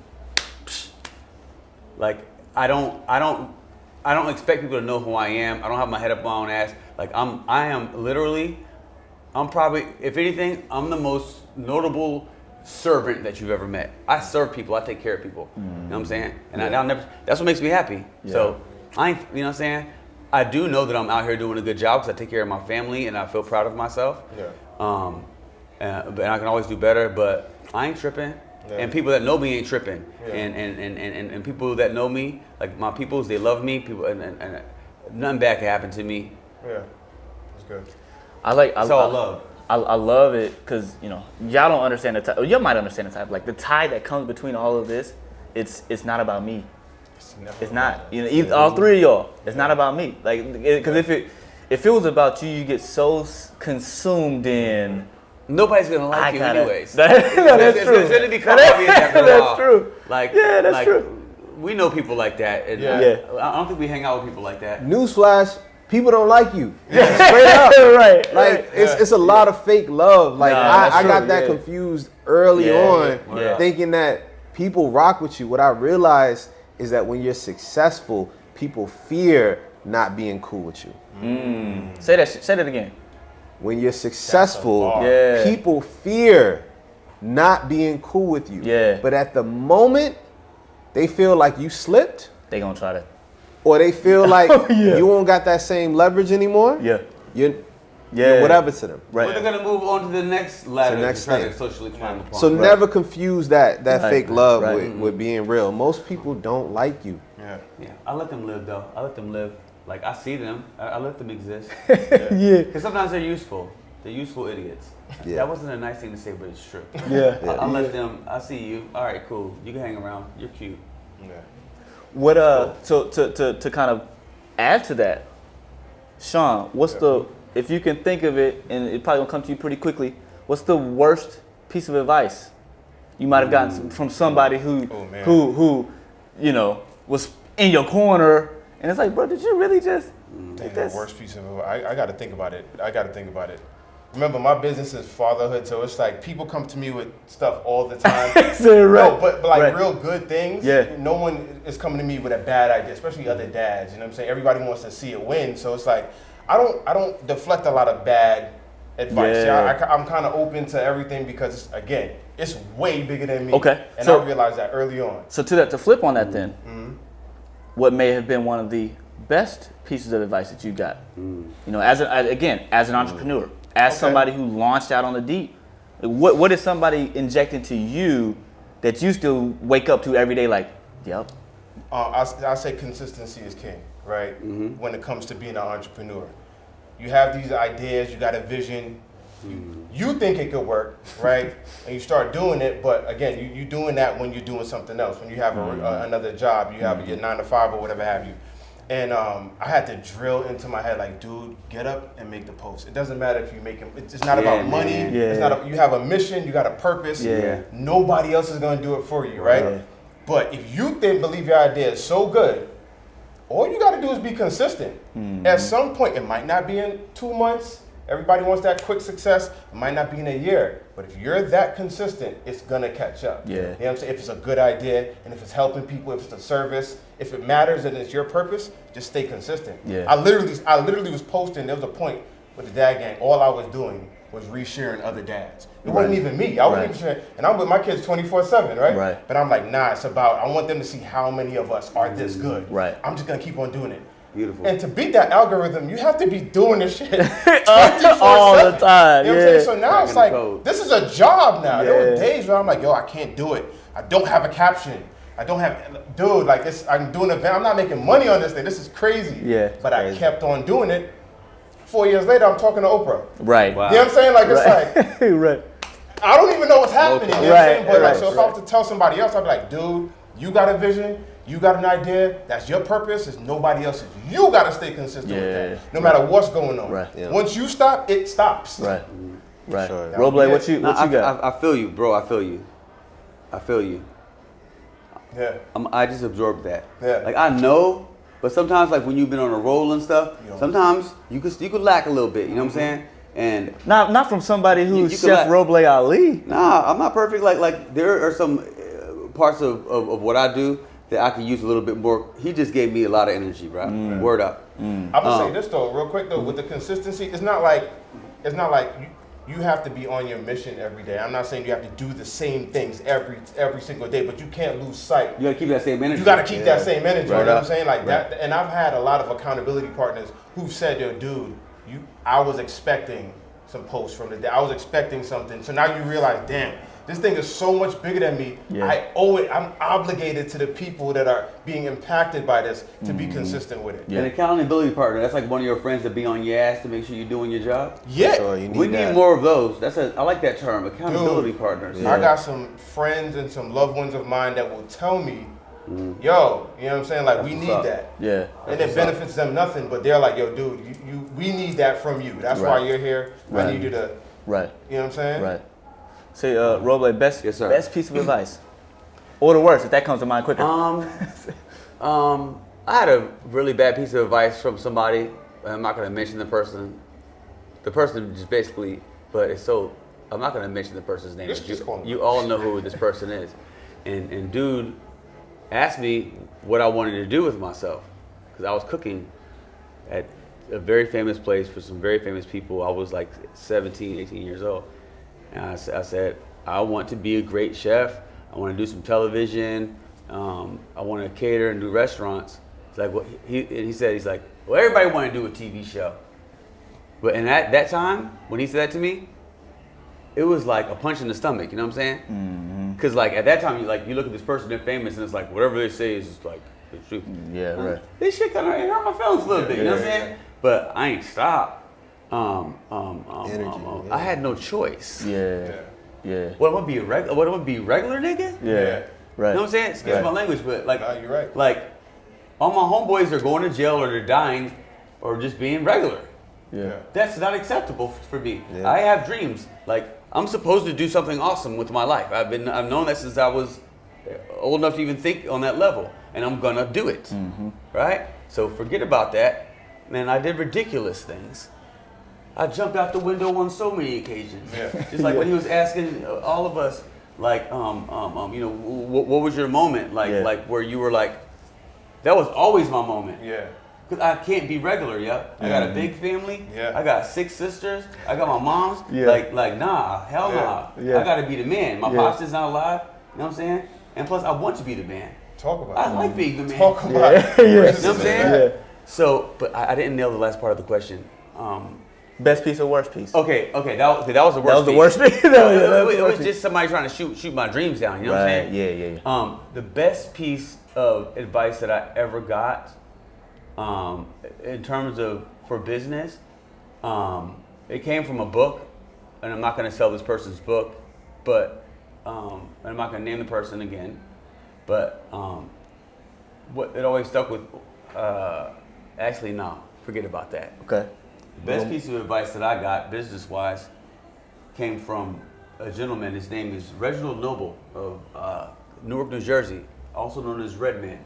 I don't expect people to know who I am. I don't have my head up my own ass. I'm probably, if anything, I'm the most notable servant that you've ever met. I serve people. I take care of people. You know what I'm saying? And I'll never. That's what makes me happy. Yeah. So I ain't. You know what I'm saying? I do know that I'm out here doing a good job because I take care of my family and I feel proud of myself. Yeah. But I can always do better. But I ain't tripping. Yeah. And people that know me ain't tripping. Yeah. And people that know me, like my peoples, they love me. People and nothing bad can happen to me. Yeah, that's good. I love. I love it because y'all don't understand the tie. Y'all might understand the tie. Like the tie that comes between all of this, it's not about me. It's not. All three of y'all. It's not about me. Like because if it was about you, you get so consumed in. Nobody's gonna like you anyways. That's true. That's true. That's true. We know people like that. And I don't think we hang out with people like that. Newsflash. People don't like you. Straight up. Right. Like it's a lot of fake love. Like I got that confused early on, thinking that people rock with you. What I realized is that when you're successful, people fear not being cool with you. Say that again. When you're successful, people fear not being cool with you. Yeah. But at the moment they feel like you slipped, they gonna try to. Or they feel like you won't got that same leverage anymore. Yeah. You're whatever to them. Right. But they're gonna move on to the next ladder to try to socially climb upon. So never confuse that fake love with being real. Most people don't like you. Yeah. I let them live though. I let them live. Like I see them. I let them exist. Because sometimes they're useful. They're useful idiots. Yeah. That wasn't a nice thing to say, but it's true. I let them. I see you. All right, cool. You can hang around. You're cute. Yeah. What so to kind of add to that, Sean, what's if you can think of it, and it probably gonna come to you pretty quickly, what's the worst piece of advice you might have gotten from somebody who was in your corner, and it's like, bro, did you really just think the worst piece of advice? I got to think about it. Remember, my business is fatherhood, so it's like people come to me with stuff all the time. No, but real good things. Yeah. No one is coming to me with a bad idea, especially other dads. You know what I'm saying? Everybody wants to see it win, so it's like I don't deflect a lot of bad advice. Yeah. I'm kind of open to everything because again, it's way bigger than me. Okay. And I realized that early on. So to flip on that then, what may have been one of the best pieces of advice that you got? As an entrepreneur. As somebody who launched out on the deep, what is somebody injecting to you that you still wake up to every day like, yep? I say consistency is king, right? When it comes to being an entrepreneur. You have these ideas, you got a vision, you think it could work, right? And you start doing it, but again, you're doing that when you're doing something else. When you have another job, you have your 9 to 5 or whatever have you. And I had to drill into my head, like, dude, get up and make the post. It doesn't matter if you make it. It's not about money. It's not. You have a mission. You got a purpose. Nobody else is going to do it for you, right? But if you believe your idea is so good, all you got to do is be consistent. At some point, it might not be in 2 months. Everybody wants that quick success. It might not be in a year. But if you're that consistent, it's going to catch up. You know what I'm saying? If it's a good idea, and if it's helping people, if it's a service, if it matters and it's your purpose, just stay consistent. I literally was posting. There was a point with the dad gang. All I was doing was resharing other dads. It wasn't even me. I wasn't even sharing. And I'm with my kids 24/7, right? But I'm like, nah, it's about, I want them to see how many of us are this good. I'm just going to keep on doing it. Beautiful. And to beat that algorithm, you have to be doing this shit 24/7. All the time. You know what I'm saying? So now it's like, this is a job now. There were days where I'm like, yo, I can't do it. I don't have a caption. I don't have, dude, I'm doing an event. I'm not making money on this thing. This is crazy. But I kept on doing it. 4 years later, I'm talking to Oprah. Right. Wow. You know what I'm saying? Like, it's like, Right. I don't even know what's happening. You know what I'm saying? But like, so if I right. was to tell somebody else, I'd be like, dude, you got a vision, you got an idea, that's your purpose, it's nobody else's. You got to stay consistent with that, no matter what's going on. Right. Yeah. Once you stop, it stops. Right. Right. Sure. Roble, what you got? I feel you, bro. I feel you. Yeah. I just absorbed that. Yeah. Like I know, but sometimes like when you've been on a roll and stuff, sometimes you could lack a little bit. You know what I'm saying? And Not from somebody who's you could Chef Roble Ali. nah, I'm not perfect. Like there are some parts of what I do that I can use a little bit more. He just gave me a lot of energy, bro. Word up. I'm gonna say this though, real quick though, with the consistency, it's not like you have to be on your mission every day. I'm not saying you have to do the same things every single day, but you can't lose sight. You gotta keep that same energy. You gotta keep that same energy. Right You know what up. I'm saying? Like that. And I've had a lot of accountability partners who've said, "Yo, dude, I was expecting some posts from the day. I was expecting something. So now you realize, damn, this thing is so much bigger than me. Yeah. I owe it. I'm obligated to the people that are being impacted by this to be consistent with it." Yeah. An accountability partner. That's like one of your friends that be on your ass to make sure you're doing your job. Yeah. Sure, you need We that. need more of those. I like that term, accountability partners. I got some friends and some loved ones of mine that will tell me, yo, you know what I'm saying? Like, we what's need up. that. Yeah. And it benefits them nothing, but they're like, yo, dude, we need that from you. That's why Right. you're here. Right. I need you to, Right. you know what I'm saying? Right. Say, Roble, Yes, sir. best piece of advice, or the worst, if that comes to mind quicker. I had a really bad piece of advice from somebody. I'm not going to mention the person. The person just basically, but it's so. I'm not going to mention the person's name. Just call him. You all know who this person is, and dude asked me what I wanted to do with myself because I was cooking at a very famous place for some very famous people. I was like 17, 18 years old, and I said I want to be a great chef. I want to do some television. I want to cater and do restaurants. It's like what he said. He's like, well, everybody want to do a TV show, but in that time when he said that to me, it was like a punch in the stomach. You know what I'm saying? Because like at that time, you look at this person, they're famous, and it's like whatever they say is just like the truth. Yeah, right. This shit kind of hurt my feelings a little bit. You know what I'm saying? But I ain't stopped. I had no choice. Yeah. Yeah. What am I be regular nigga? Yeah. Right. You know what I'm saying? Excuse my language, but like, Nah, you're right. like, all my homeboys are going to jail or they're dying, or just being regular. Yeah. That's not acceptable for me. Yeah. I have dreams. Like, I'm supposed to do something awesome with my life. I've known that since I was old enough to even think on that level, and I'm gonna do it. Right? So forget about that. Man, I did ridiculous things. I jumped out the window on so many occasions. Yeah. Just like when he was asking all of us, like, you know, what was your moment? Like, Yeah. like where you were like, that was always my moment. Yeah. Cause I can't be regular, yeah. I got a big family. Yeah. I got 6 sisters. I got my moms. Yeah. Like, nah, hell Yeah. nah. Yeah. I gotta be the man. My Yeah. pops is not alive. You know what I'm saying? And plus, I want to be the man. Talk about I it. like being the man. Talk about it. Yeah. You know what I'm saying? Yeah. So, but I didn't nail the last part of the question. Best piece or worst piece? Okay, that was the worst. That was the piece. worst piece. That was the It worst was piece. just somebody trying to shoot my dreams down. You know what I'm Right. saying? Yeah. The best piece of advice that I ever got, in terms of for business, it came from a book, and I'm not going to sell this person's book, but and I'm not going to name the person again, but what it always stuck with. Actually, no, forget about that. Okay. The best piece of advice that I got, business-wise, came from a gentleman. His name is Reginald Noble of Newark, New Jersey, also known as Red Man.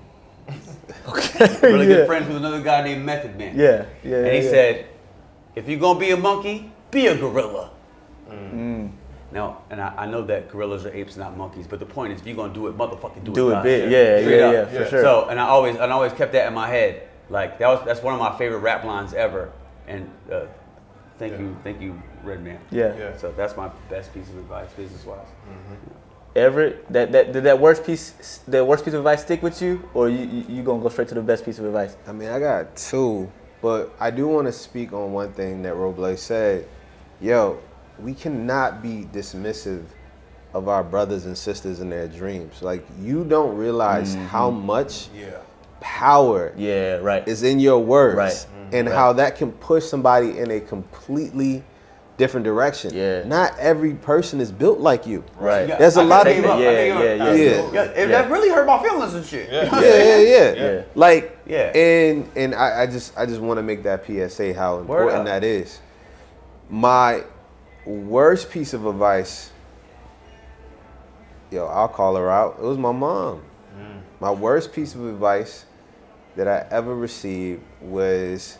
Okay. Really yeah. good friends with another guy named Method Man. Yeah. And he said, if you're going to be a monkey, be a gorilla. Now, and I know that gorillas are apes, not monkeys, but the point is, if you're going to do it, motherfucking do it. it big. God. Yeah. Straight up. Yeah. For sure. So, and I always kept that in my head. Like, that's one of my favorite rap lines ever. And thank you, Red Man. Yeah. So that's my best piece of advice, business-wise. Everett, did that worst piece of advice stick with you, or you gonna go straight to the best piece of advice? I mean, I got 2, but I do want to speak on one thing that Roble said. Yo, we cannot be dismissive of our brothers and sisters and their dreams. Like, you don't realize how much power right. is in your words, Right. and how that can push somebody in a completely different direction. Yeah. Not every person is built like you. Right. There's a lot of That really hurt my feelings and shit. yeah. Like, Yeah. and I just want to make that PSA how important that is. My worst piece of advice, I'll call her out. It was my mom. My worst piece of advice that I ever received was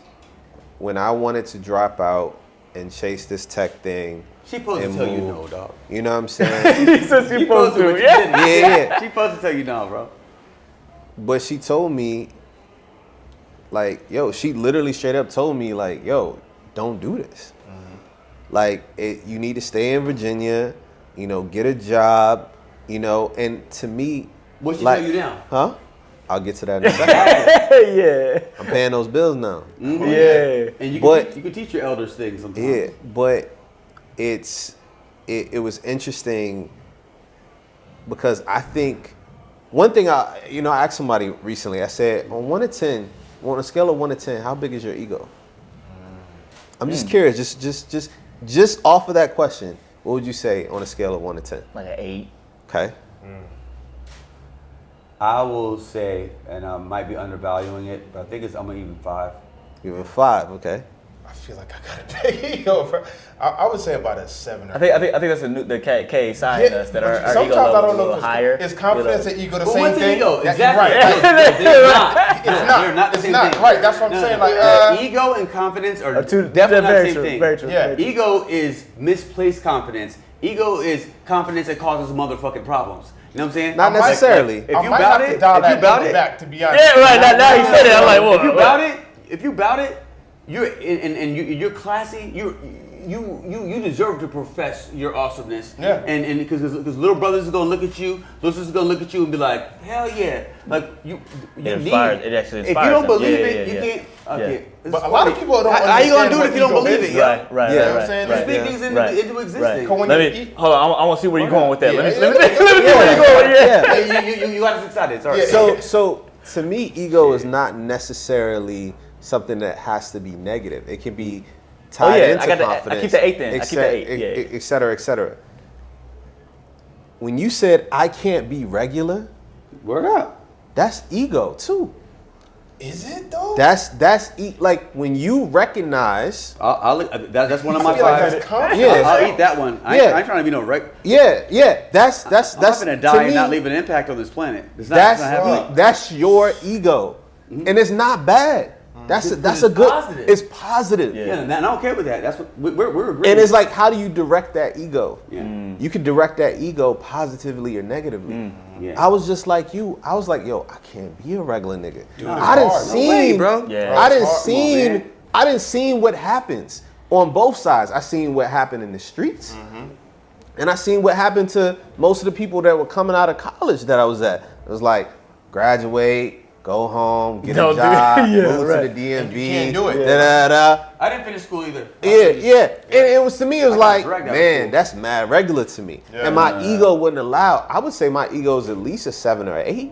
when I wanted to drop out and chase this tech thing. She supposed to tell you no, dog. You know what I'm saying? He says she supposed to. Yeah. She supposed to tell you no, bro. But she told me, like, she literally straight up told me, like, don't do this. Like, you need to stay in Virginia, get a job, and to me. What she like, tell you now? Huh? I'll get to that in a second. Yeah. I'm paying those bills now. Mm-hmm. Yeah. And you can teach your elders things sometimes. Yeah, but it was interesting because I think one thing I asked somebody recently. I said, on a scale of 1 to 10, how big is your ego? I'm just curious, just off of that question, what would you say on a scale of 1 to 10? Like an 8. Okay. I will say, and I might be undervaluing it, but I think I'm an even 5. Even 5, okay. I feel like I got a big ego. I would say about a 7 or I think that's the K side in us that our ego sometimes I level don't is a know little if higher. Is confidence and ego the But same what's thing? ego? That- Exactly. Right. They're not. They're not the It's same not. thing. Right. That's what I'm No, saying. no. Like, Ego and confidence are Two definitely not the same true, thing. very true. Yeah. Very true. Ego is misplaced confidence. Ego is confidence that causes motherfucking problems. You know what I'm saying? Not might- necessarily. If I you might bout have to it, dial if you that bout ego it, back, to be honest. Yeah, right. Now you said it. I'm like, whoa. if you bout it, you're classy. You deserve to profess your awesomeness. Yeah. And because little brothers is gonna look at you, little sisters is gonna look at you and be like, hell yeah, like you inspires- it actually If you inspires don't them. believe Yeah, it, yeah, you yeah. can't. Okay. But a lot of people don't How you gonna do it understand if you don't what believe ego it? is. yo? Right. You know what I'm saying? You Like, speak things into existence. Right. When Let you me eat- hold on. I want to see where you're going with that. Yeah, Let me yeah, see where you're going. Yeah. Hey, you got us excited. Sorry. Yeah. So to me, ego is not necessarily something that has to be negative. It can be tied yeah, into I got the- I confidence. keep the 8 then. I keep the 8, yeah. Et cetera, et cetera. When you said I can't be regular, Word up. that's ego too. Is it though? Like when you recognize. That's one of my I feel like five. that's confidence. Yeah. I'll eat that one. I ain't trying to be no Yeah. That's I'm not gonna die to and me, not leave an impact on this planet. It's not happening. that's your ego, and it's not bad. That's a good. positive. It's positive. Yeah, and I'm okay with that. That's what we're agreeing. And it's like, how do you direct that ego? Yeah. You can direct that ego positively or negatively. Yeah. I was just like you. I was like, yo, I can't be a regular nigga. Dude, I didn't hard. No way, see, bro. Yeah. I didn't It's hard. Come on, man. I didn't see what happens on both sides. I seen what happened in the streets, and I seen what happened to most of the people that were coming out of college that I was at. It was like, graduate, go home, get Don't a do job, it. Yeah, move right. to the DMV. And you can't do it. Da-da-da. I didn't finish school either. Yeah. And it was, to me, it was got like, dragged out of man, school. that's mad regular to me. Yeah. And my ego wouldn't allow. I would say my ego is at least a 7 or 8.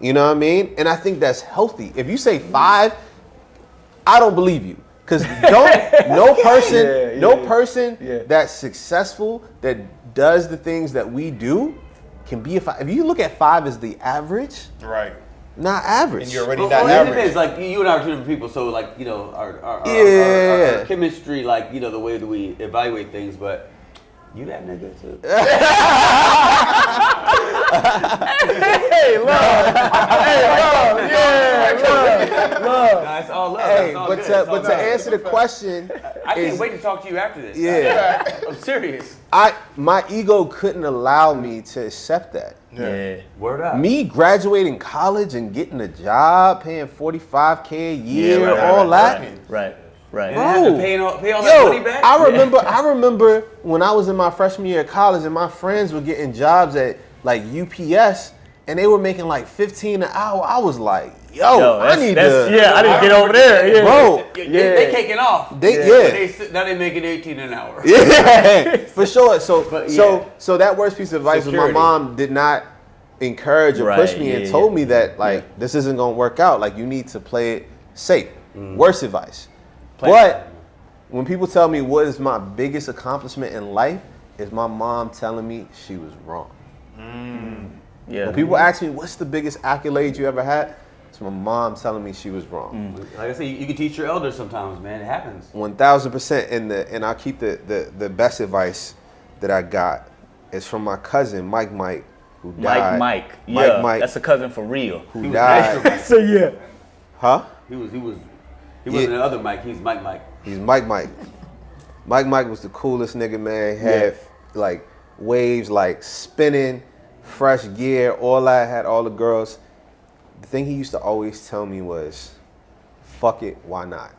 You know what I mean? And I think that's healthy. If you say 5, I don't believe you. Because no person that's successful, that does the things that we do, can be a 5. If you look at 5 as the average, Right. not average. And you're already Well, not it average. depends. Like you and I are two different people, so like our Yeah. chemistry, like the way that we evaluate things. But you that nigga too. Hey, love. Love. Nah, it's all love. Hey, It's all but good. to, It's all but to good. answer the question, I can't is- wait to talk to you after this. Yeah. I'm serious. my ego couldn't allow me to accept that. Yeah. Word up. Me graduating college and getting a job, paying $45K a year, right, all that. Right. And have to Bro. pay all that money back. I remember when I was in my freshman year of college and my friends were getting jobs at like UPS and they were making like $15 an hour. I was like, yo, I need to. Yeah, I need to get over there. Yeah. Bro, They caking off. now They making 18 an hour. Yeah, for sure. But, yeah. So that worst piece of advice was my Security. mom did not encouraged or Right, pushed me and told me that like yeah. this isn't gonna work out. Like you need to play it safe. Worst advice. Play it But safe. when people tell me what is my biggest accomplishment in life, is my mom telling me she was wrong. Yeah. When people ask me what's the biggest accolade you ever had, it's my mom telling me she was wrong. Like I said, you can teach your elders sometimes, man. It happens. 1000%. And I'll keep the best advice that I got is from my cousin Mike, who died. Mike. Yeah, Mike, that's a cousin for real. who died. So yeah. Huh? He wasn't the other Mike. He's Mike. He's Mike. Mike was the coolest nigga, man. Had like waves like spinning, fresh gear, all that, had all the girls. The thing he used to always tell me was, fuck it, why not?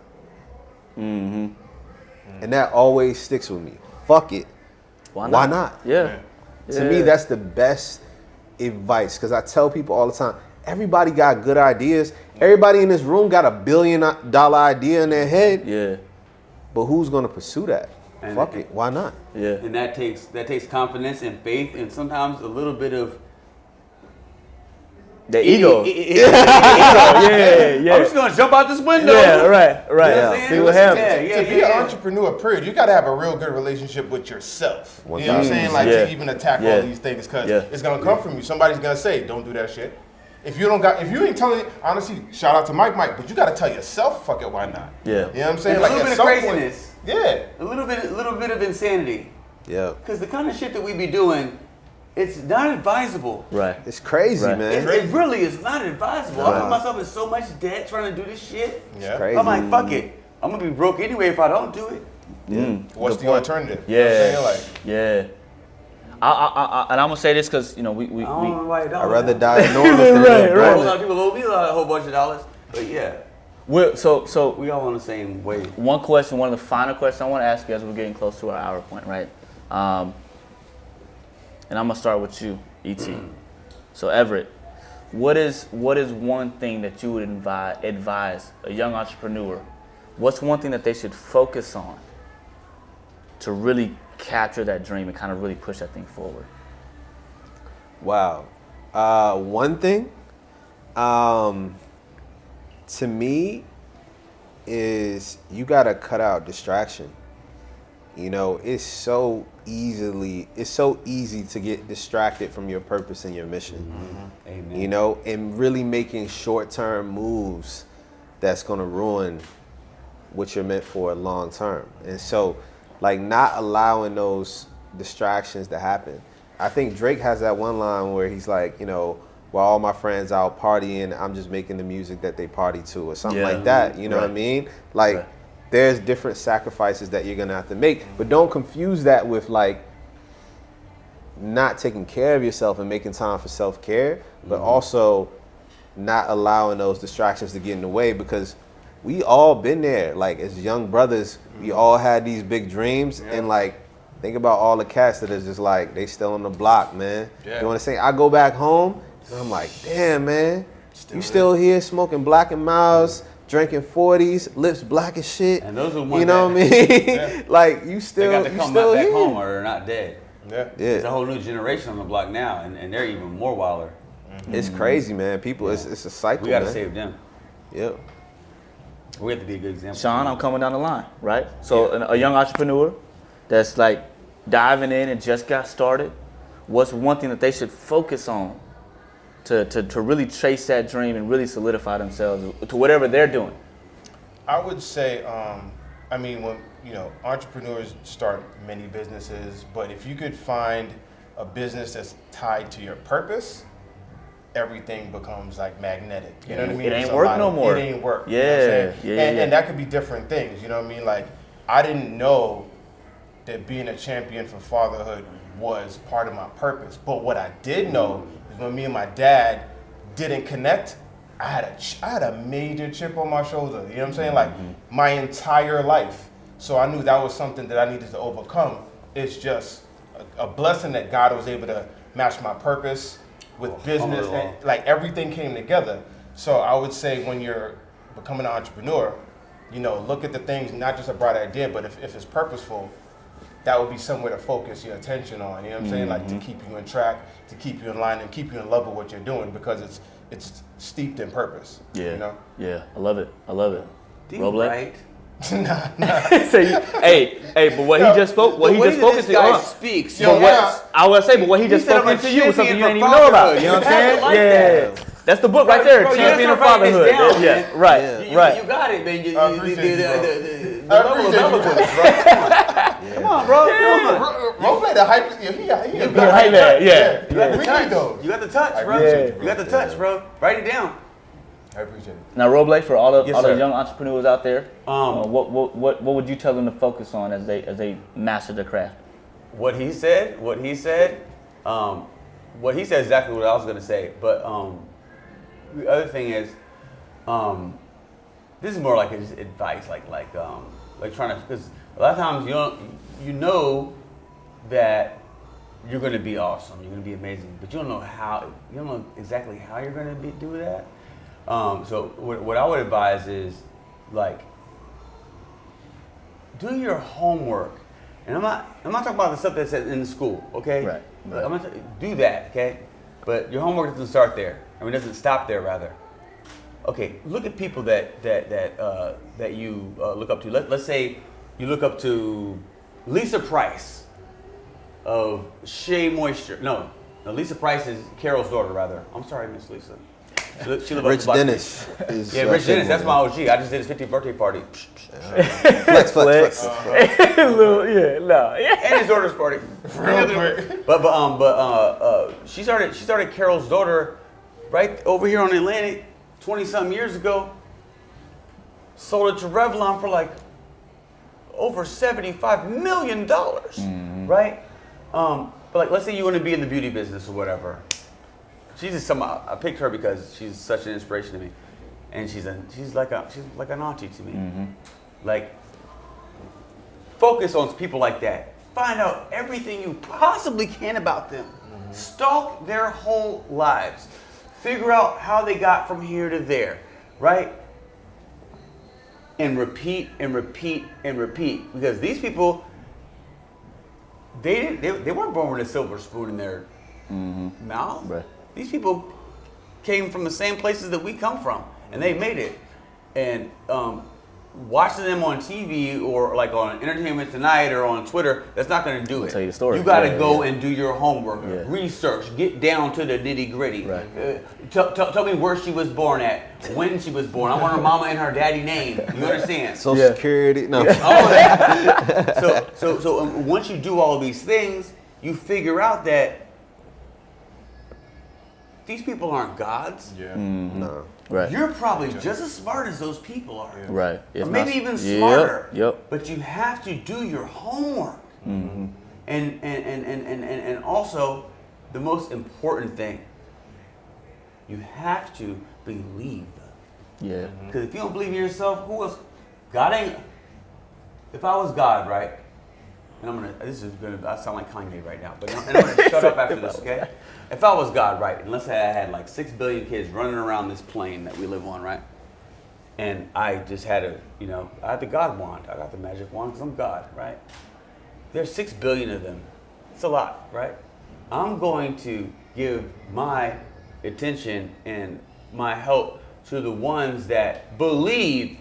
And that always sticks with me. Fuck it, why not? Yeah. To me, that's the best advice, because I tell people all the time, everybody got good ideas. Everybody in this room got $1 billion idea in their head. Yeah. But who's gonna pursue that? And Fuck it, why not? Yeah. And that takes confidence and faith, and sometimes a little bit of The ego. Yeah. I'm just gonna jump out this window. Yeah, right. You know what I'm saying? See what happens. To be an entrepreneur, period, you got to have a real good relationship with yourself. You know what I'm saying? Like to even attack all these things, because it's gonna come from you. Somebody's gonna say, "Don't do that shit." If you ain't telling, honestly, shout out to Mike, but you got to tell yourself, "Fuck it, why not?" Yeah. You know what I'm saying? And Like a little at bit of some point- craziness. Yeah. A little bit of insanity. Yeah. Because the kind of shit that we be doing, it's not advisable. Right. It's crazy, Right. man. It really is not advisable. I Right. put myself in so much debt trying to do this shit. Yeah. Crazy. I'm like, fuck it. I'm gonna be broke anyway if I don't do it. What's the alternative? Yeah. You know what I'm saying? Like, Yeah. I and I'm gonna say this because we I don't know why you don't. I'd rather die enormous than Right, live A right. whole lot of people owe me a whole bunch of dollars. But yeah, so we all on the same wave. one question, one of the final questions I want to ask you as we're getting close to our hour point, right? And I'm gonna start with you, ET. So Everette, what is one thing that you would advise a young entrepreneur? What's one thing that they should focus on to really capture that dream and kind of really push that thing forward? Wow. One thing, to me, is you gotta cut out distraction. You know, it's so easy to get distracted from your purpose and your mission. Amen. You know, and really making short-term moves that's gonna ruin what you're meant for long term. And so, like, not allowing those distractions to happen. I think Drake has that one line where he's like, you know, while all my friends out partying, I'm just making the music that they party to, or something like that. You know what I mean? Like, there's different sacrifices that you're gonna have to make, but don't confuse that with like not taking care of yourself and making time for self-care, but also not allowing those distractions to get in the way, because we all been there. Like, as young brothers, we all had these big dreams, and like, think about all the cats that is just like, they still on the block, man. You know what I'm saying? I go back home, and I'm like, damn, man, you still here smoking Black and Miles, drinking 40s, lips black as shit. And those are the ones you know what I mean? Like, you They still, got to you come still back here. home or they're not dead. yeah. There's a whole new generation on the block now, and they're even more wilder. It's crazy, man. People, it's a cycle, We got to man. save them. Yep. We have to be a good example. Sean, I'm coming down the line, right? So a young entrepreneur that's like diving in and just got started, what's one thing that they should focus on to really chase that dream and really solidify themselves to whatever they're doing? I would say, I mean, when entrepreneurs start many businesses, but if you could find a business that's tied to your purpose, everything becomes like magnetic. You know what I mean? It ain't It's a work lot no of- more. It ain't work. Yeah, You know what I'm saying? yeah. And that could be different things. You know what I mean? Like, I didn't know that being a champion for fatherhood was part of my purpose. But what I did know is when me and my dad didn't connect, I had a major chip on my shoulder. You know what I'm saying? Like, my entire life. So I knew that was something that I needed to overcome. It's just a blessing that God was able to match my purpose with business. And, like, everything came together. So I would say when you're becoming an entrepreneur, look at the things, not just a bright idea, but if it's purposeful, that would be somewhere to focus your attention on. You know what I'm saying? Like to keep you in track, to keep you in line, and keep you in love with what you're doing because it's steeped in purpose. Yeah. You know? Yeah. I love it. Roble? Right. But what he just spoke, what he just spoke this to guy you. speaks. Yo, I was say, but what he just spoke into you was something you didn't even know about. You know what I'm saying? Like that. That's the book right there, Bro, Champion of write this Fatherhood. down, Yeah, man. right, You right. got it, man. I appreciate you, bro. The I level of appreciate you, eloquence. bro. Come on, bro. Come on. Roble the hype. He a Yeah, good hype man, yeah. You got the We touch. need those. You got the touch, bro. appreciate you, You got the touch, bro. Write it down. I appreciate it. Now, Roble, for all the Yes, sir. young entrepreneurs out there, Um, what would you tell them to focus on as they master the craft? What he said is exactly what I was gonna say. But the other thing is, this is more like just advice, like trying to, because a lot of times you know that you're gonna be awesome, you're gonna be amazing, but you don't know exactly how you're gonna do that. So what I would advise is like do your homework. And I'm not talking about the stuff that's in the school, okay? Right. I'm not do that, okay? But your homework doesn't start there. I mean, it doesn't stop there, rather. Okay, look at people that you look up to. Let's say you look up to Lisa Price of Shea Moisture. No, Lisa Price is Carol's daughter, rather. I'm sorry, Miss Lisa. She lived Rich up Dennis. Yeah, Rich Dennis. That's my OG. I just did his 50th birthday party. Flex. And his daughter's party. But she started Carol's daughter right over here on the Atlantic 20-something years ago. Sold it to Revlon for like over $75 million, right? But like, let's say you want to be in the beauty business or whatever. She's just I picked her because she's such an inspiration to me, and she's like an auntie to me. Like, focus on people like that. Find out everything you possibly can about them. Stalk their whole lives. Figure out how they got from here to there, right? And repeat and repeat and repeat. Because these people, they weren't born with a silver spoon in their mouth. Right. These people came from the same places that we come from, and they made it. And watching them on TV or like on Entertainment Tonight or on Twitter, that's not going to do it. Tell you the story. You got to go and do your homework, Yeah. research, get down to the nitty gritty. Right. Tell me where she was born at, when she was born. I want her mama and her daddy name. You understand? Social Security. No. All of that. So once you do all these things, you figure out that these people aren't gods. Yeah. No. Right. You're probably just as smart as those people are. Right. Or maybe even smarter. Yep. But you have to do your homework. And also, the most important thing, you have to believe. Yeah. Because if you don't believe in yourself, who else? God ain't. If I was God, right? And I sound like Kanye right now, but I'm gonna shut up after this, okay? If I was God, right, and let's say I had like 6 billion kids running around this plane that we live on, right? And I just had I had the God wand. I got the magic wand because I'm God, right? There's 6 billion of them. It's a lot, right? I'm going to give my attention and my help to the ones that believe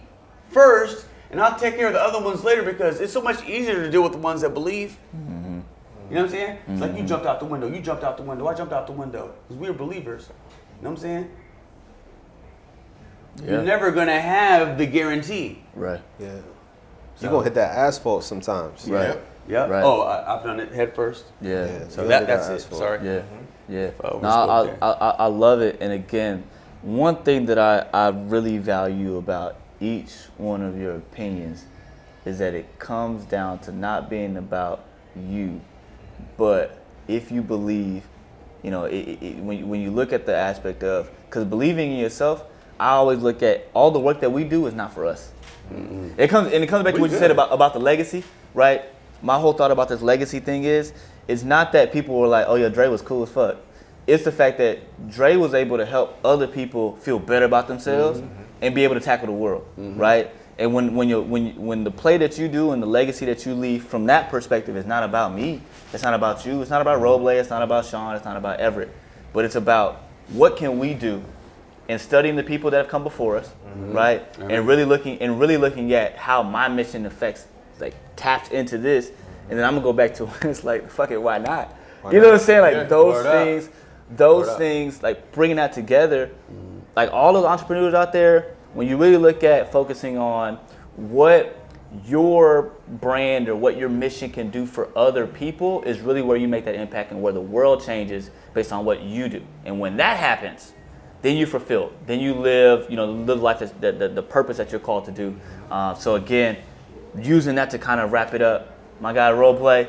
first, and I'll take care of the other ones later because it's so much easier to deal with the ones that believe. You know what I'm saying? It's like you jumped out the window, you jumped out the window, I jumped out the window. Because we were believers. You know what I'm saying? Yeah. You're never going to have the guarantee. Right. Yeah. You're going to hit that asphalt sometimes. Right. Yeah. Right. Oh, I've done it head first. Yeah. So You that's hit it. asphalt. Sorry. Yeah. Yeah. I No, overspoke there. I love it. And again, one thing that I really value about each one of your opinions is that it comes down to not being about you, but if you believe, when you look at the aspect of, because believing in yourself, I always look at all the work that we do is not for us. It comes back to what you said about the legacy, right? My whole thought about this legacy thing is, it's not that people were like, oh yeah, Dre was cool as fuck. It's the fact that Dre was able to help other people feel better about themselves and be able to tackle the world, right? And when the play that you do and the legacy that you leave from that perspective is not about me, it's not about you, it's not about Roble, it's not about Sean, it's not about Everette, but it's about what can we do in studying the people that have come before us, right? And really looking at how my mission affects, like, taps into this, and then I'm gonna go back to it's like, fuck it, why not? You know what I'm saying? Like those things, like bringing that together, like all those entrepreneurs out there, when you really look at focusing on what your brand or what your mission can do for other people is really where you make that impact and where the world changes based on what you do. And when that happens, then you fulfill. Then you live, live life that's the purpose that you're called to do. So again, using that to kind of wrap it up, my guy Roble,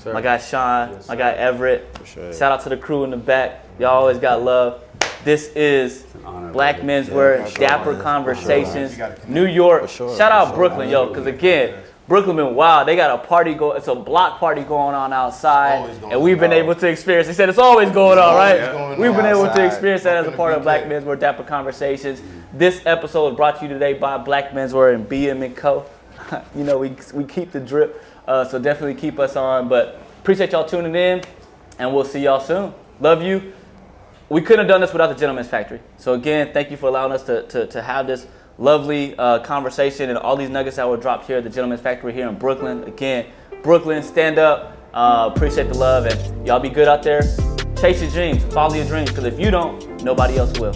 my guy Sean, my guy Everette. Sure. Shout out to the crew in the back. Y'all always got love. This is Black Menswear Dapper Conversations, New York. Shout out Brooklyn, yo, because again, Brooklyn been wild. They got a party it's a block party going on outside, and we've been able to experience. They said it's always going on, right? We've been able to experience that as a part of Black Menswear Dapper Conversations. This episode is brought to you today by Black Menswear and BM & Co. We keep the drip, so definitely keep us on. But appreciate y'all tuning in, and we'll see y'all soon. Love you. We couldn't have done this without the Gentleman's Factory. So again, thank you for allowing us to have this lovely conversation and all these nuggets that were dropped here at the Gentleman's Factory here in Brooklyn. Again, Brooklyn, stand up. Appreciate the love, and y'all be good out there. Chase your dreams, follow your dreams, because if you don't, nobody else will.